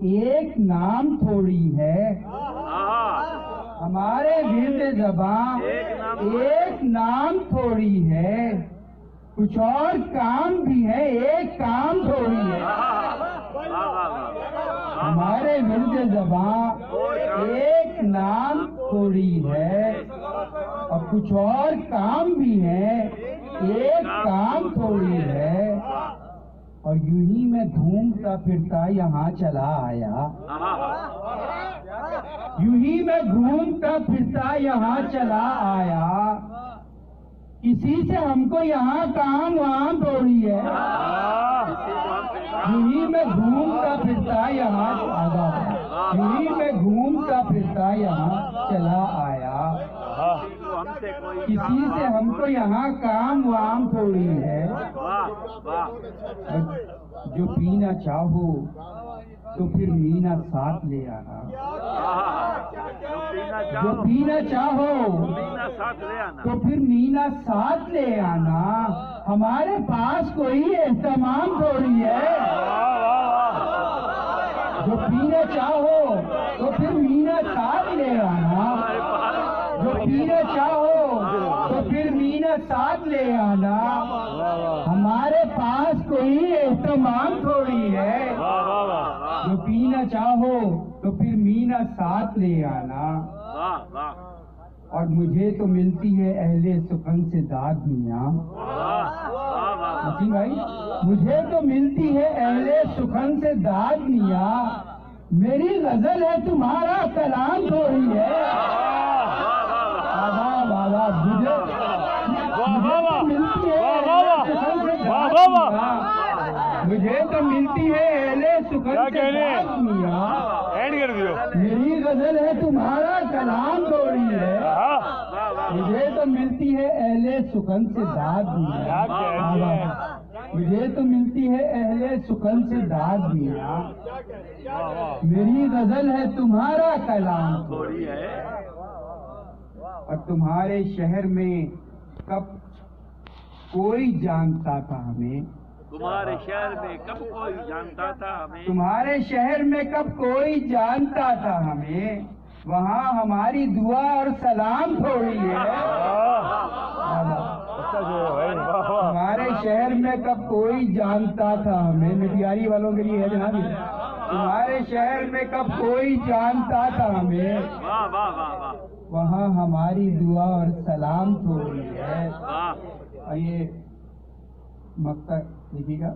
ایک نام تھوڑی ہے، ہمارے ورد زباں ایک نام تھوڑی ہے، کچھ اور کام بھی ہے، ایک کام تھوڑی ہے۔ ہمارے ورد زباں ایک نام تھوڑی ہے اور کچھ اور کام بھی ہے، ایک کام تھوڑی ہے۔ اور یوں ہی میں گھومتا پھرتا یہاں چلا آیا، یوں ہی میں گھومتا پھرتا یہاں چلا آیا، کسی سے ہم کو یہاں کام وام تھوڑی ہے۔ یوں ہی میں گھومتا پھرتا یہاں چلا آیا، یوں ہی میں گھومتا پھرتا یہاں چلا آیا، کسی سے ہم کو یہاں کام وام تھوڑی ہے۔ جو پینا چاہو تو پھر مینا ساتھ لے آنا، جو پینا چاہو تو پھر مینا ساتھ لے آنا، ہمارے پاس کوئی اہتمام تھوڑی ہے۔ جو پینا چاہو تو پھر مینا ساتھ لے آنا، جو پینا چاہو تو پھر مینا ساتھ لے آنا، ہمارے پاس کوئی اہتمام تھوڑی ہے۔ جو پینا چاہو تو پھر مینا ساتھ لے آنا۔ اور مجھے تو ملتی ہے اہل سخن سے داد میاں، بھائی مجھے تو ملتی ہے اہل سخن سے داد میاں، میری غزل ہے تمہارا کلام تھوڑی ہے۔ مجھے تو ملتی ہے اہل سخن سے داد میاں، میری غزل ہے تمہارا کلام تھوڑی ہے۔ مجھے تو ملتی ہے اہل سخن سے داد میاں، مجھے تو ملتی ہے اہل سخن سے داد میاں، میری غزل ہے تمہارا کلام تھوڑی ہے۔ اور تمہارے شہر میں کب کوئی جانتا تھا ہمیں، تمہارے شہر میں کب کوئی جانتا تھا ہمیں، تمہارے شہر میں کب کوئی جانتا تھا ہمیں، وہاں ہماری دعا اور سلام تھوڑی ہے۔ تمہارے شہر میں کب کوئی جانتا تھا ہمیں، مٹیاری والوں کے لیے ہے جناب، تمہارے شہر میں کب کوئی جانتا تھا ہمیں، وہاں ہماری دعا اور سلام تھوڑی ہے۔ اور یہ مقطع دیکھیے گا،